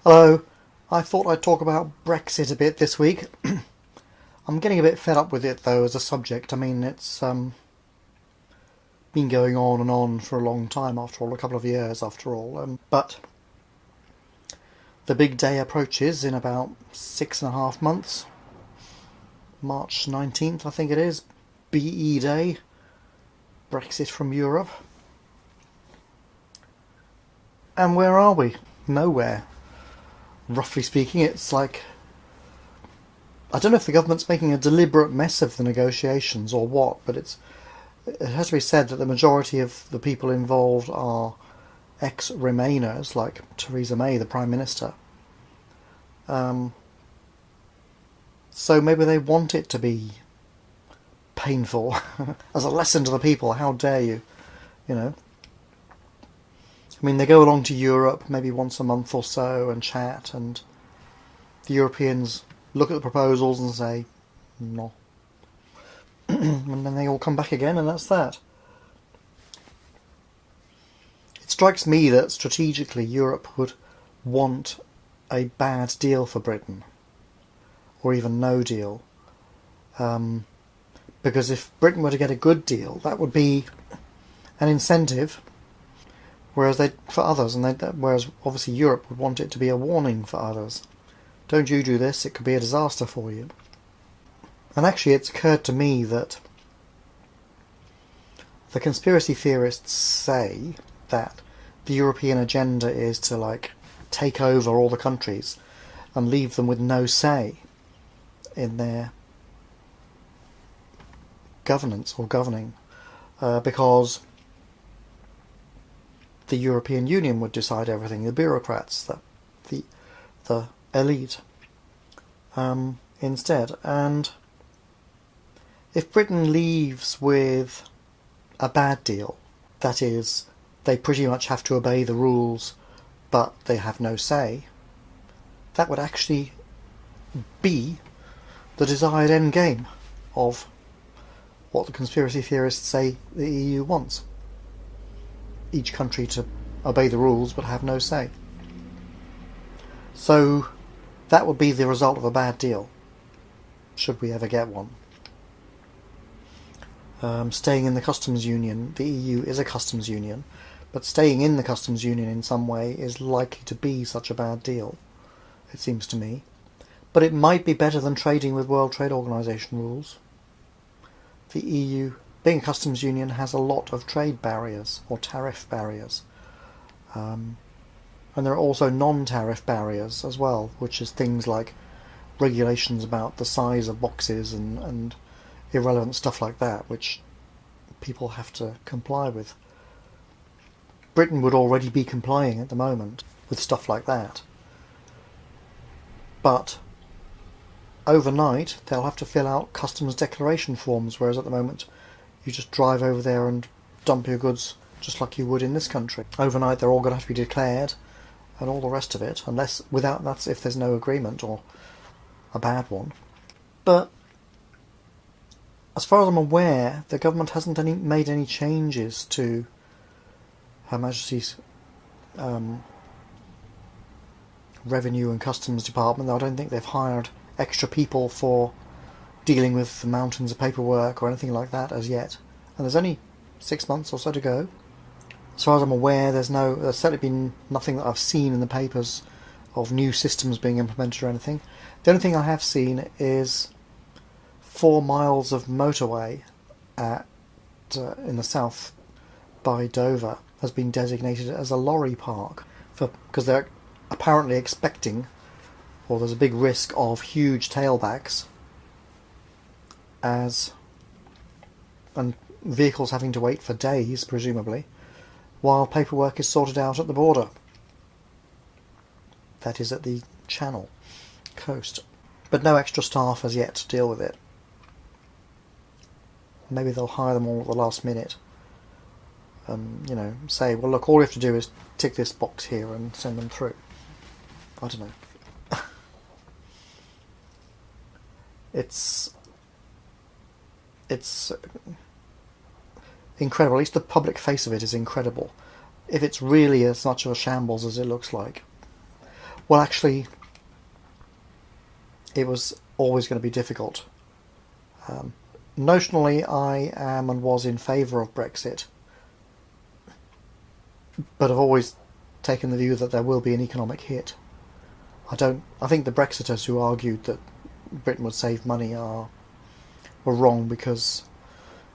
Hello, I thought I'd talk about Brexit a bit this week. I'm getting a bit fed up with it though as a subject. I mean, it's been going on and on for a long time after all, a couple of years after all. But the big day approaches in about 6.5 months. March 19th, I think it is. BE Day. Brexit from Europe. And where are we? Nowhere. Roughly speaking, it's like... I don't know if the government's making a deliberate mess of the negotiations or what, but it has to be said that the majority of the people involved are ex-Remainers, like Theresa May, the Prime Minister. So maybe they want it to be painful as a lesson to the people. How dare you, you know? I mean, they go along to Europe maybe once a month or so and chat, and the Europeans look at the proposals and say, no. And then they all come back again, and that's that. It strikes me that strategically Europe would want a bad deal for Britain, or even no deal. Because if Britain were to get a good deal, that would be an incentive, whereas for others, whereas obviously Europe would want it to be a warning for others. Don't you do this, it could be a disaster for you. And actually it's occurred to me that the conspiracy theorists say that the European agenda is to take over all the countries and leave them with no say in their governance or governing, because the European Union would decide everything, the bureaucrats, the elite, instead. And if Britain leaves with a bad deal, that is, they pretty much have to obey the rules, but they have no say, that would actually be the desired end game of what the conspiracy theorists say the EU wants. Each country to obey the rules but have no say. So that would be the result of a bad deal, should we ever get one. Staying in the customs union, the EU is a customs union, but staying in the customs union in some way is likely to be such a bad deal, it seems to me. But it might be better than trading with World Trade Organization rules. The EU, being a customs union, has a lot of trade barriers, or tariff barriers. And there are also non-tariff barriers as well, which is things like regulations about the size of boxes and irrelevant stuff like that, which people have to comply with. Britain would already be complying at the moment with stuff like that. But overnight they'll have to fill out customs declaration forms, whereas at the moment you just drive over there and dump your goods just like you would in this country. Overnight they're all going to have to be declared and all the rest of it, that's if there's no agreement or a bad one. But as far as I'm aware, the government hasn't made any changes to Her Majesty's Revenue and Customs Department. I don't think they've hired extra people for dealing with the mountains of paperwork or anything like that as yet. And there's only 6 months or so to go. As far as I'm aware, there's certainly been nothing that I've seen in the papers of new systems being implemented or anything. The only thing I have seen is 4 miles of motorway in the south by Dover has been designated as a lorry park because they're apparently expecting, or there's a big risk of huge tailbacks and vehicles having to wait for days, presumably, while paperwork is sorted out at the border. That is at the Channel coast. But no extra staff as yet to deal with it. Maybe they'll hire them all at the last minute. Say, well look, all we have to do is tick this box here and send them through. I don't know. It's incredible. At least the public face of it is incredible. If it's really as much of a shambles as it looks like. Well, actually, it was always going to be difficult. Notionally, I am and was in favour of Brexit, but I've always taken the view that there will be an economic hit. I think the Brexiters who argued that Britain would save money were wrong, because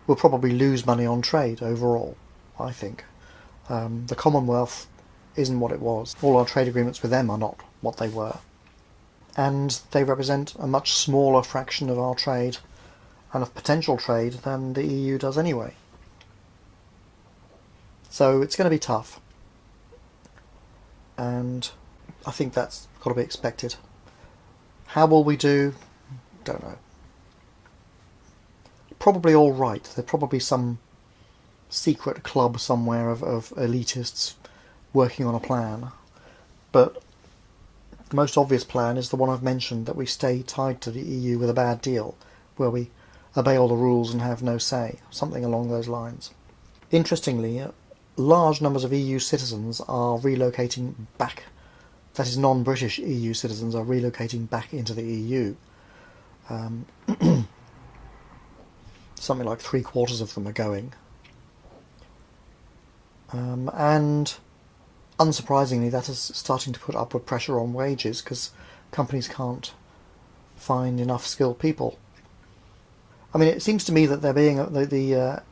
we'll probably lose money on trade overall, I think. The Commonwealth isn't what it was. All our trade agreements with them are not what they were. And they represent a much smaller fraction of our trade and of potential trade than the EU does anyway. So it's going to be tough. And I think that's got to be expected. How will we do? Don't know. Probably all right. There's probably some secret club somewhere of elitists working on a plan. But the most obvious plan is the one I've mentioned, that we stay tied to the EU with a bad deal, where we obey all the rules and have no say. Something along those lines. Interestingly, large numbers of EU citizens are relocating back. That is, non-British EU citizens are relocating back into the EU. Something like 3/4 of them are going. And unsurprisingly, that is starting to put upward pressure on wages, because companies can't find enough skilled people. I mean, it seems to me that the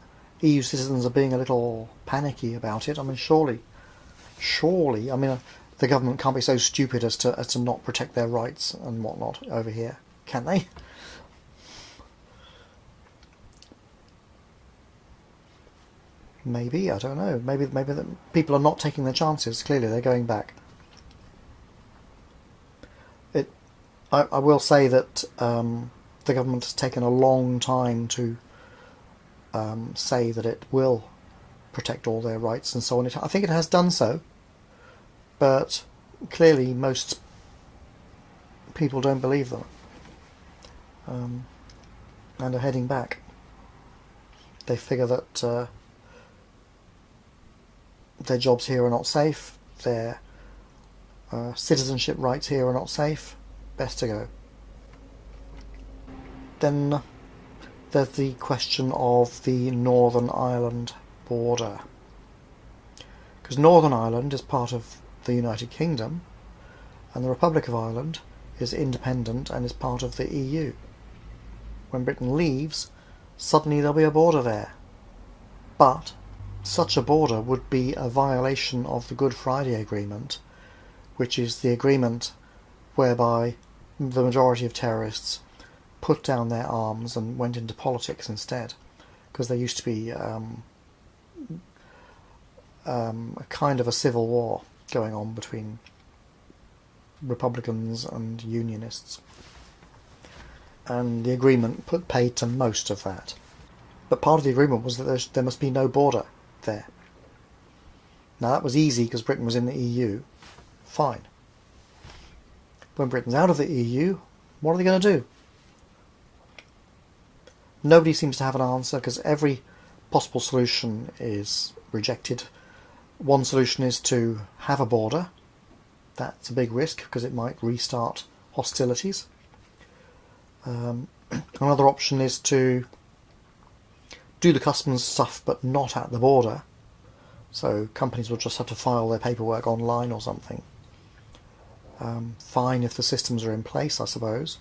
EU citizens are being a little panicky about it. I mean, surely, I mean, the government can't be so stupid as to not protect their rights and whatnot over here, can they? Maybe, I don't know. Maybe the people are not taking their chances. Clearly, they're going back. I will say that the government has taken a long time to say that it will protect all their rights and so on. I think it has done so, but clearly most people don't believe them, and are heading back. They figure that their jobs here are not safe, their citizenship rights here are not safe, best to go. Then there's the question of the Northern Ireland border. Because Northern Ireland is part of the United Kingdom, and the Republic of Ireland is independent and is part of the EU. When Britain leaves, suddenly there'll be a border there. But such a border would be a violation of the Good Friday Agreement, which is the agreement whereby the majority of terrorists put down their arms and went into politics instead, because there used to be a kind of a civil war going on between Republicans and Unionists, and the agreement put paid to most of that. But part of the agreement was that there must be no border there. Now that was easy because Britain was in the EU. Fine. When Britain's out of the EU, what are they going to do? Nobody seems to have an answer, because every possible solution is rejected. One solution is to have a border. That's a big risk, because it might restart hostilities. Another option is to do the customs stuff but not at the border, so companies will just have to file their paperwork online or something. Fine if the systems are in place, I suppose.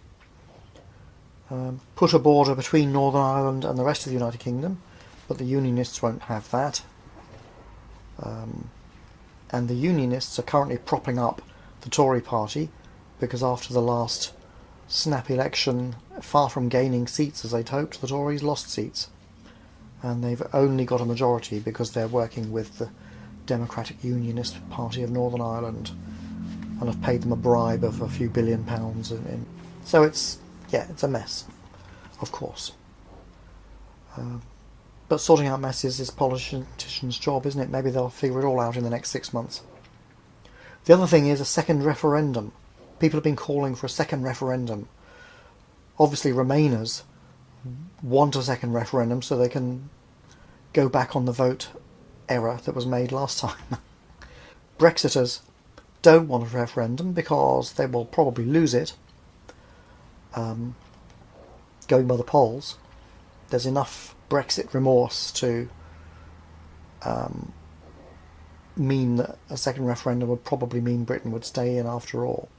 Put a border between Northern Ireland and the rest of the United Kingdom, but the Unionists won't have that. And the Unionists are currently propping up the Tory party, because after the last snap election, far from gaining seats as they'd hoped, the Tories lost seats. And they've only got a majority because they're working with the Democratic Unionist Party of Northern Ireland and have paid them a bribe of a few £1 billion. So it's a mess, of course. But sorting out messes is politicians' job, isn't it? Maybe they'll figure it all out in the next 6 months. The other thing is a second referendum. People have been calling for a second referendum. Obviously, Remainers want a second referendum so they can go back on the vote error that was made last time. Brexiters don't want a referendum because they will probably lose it. Going by the polls, there's enough Brexit remorse to mean that a second referendum would probably mean Britain would stay in after all.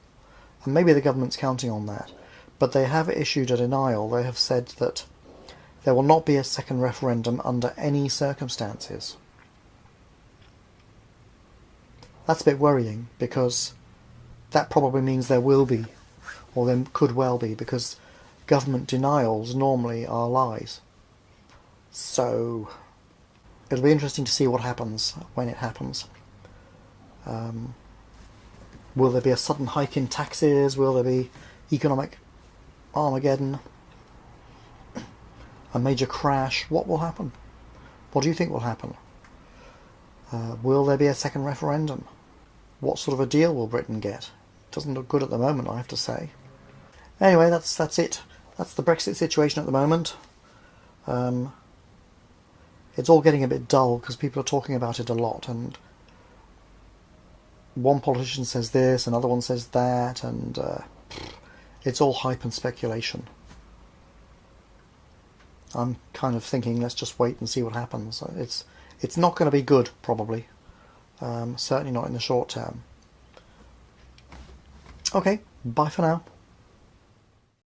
And maybe the government's counting on that. But they have issued a denial. They have said that there will not be a second referendum under any circumstances. That's a bit worrying, because that probably means there will be, or there could well be, because government denials normally are lies. So it'll be interesting to see what happens when it happens. Will there be a sudden hike in taxes? Will there be economic Armageddon? A major crash? What will happen? What do you think will happen? Will there be a second referendum? What sort of a deal will Britain get? It doesn't look good at the moment, I have to say. Anyway, that's it. That's the Brexit situation at the moment. It's all getting a bit dull because people are talking about it a lot, and one politician says this, another one says that, and it's all hype and speculation. I'm kind of thinking, let's just wait and see what happens. It's not going to be good, probably. Certainly not in the short term. Okay, bye for now.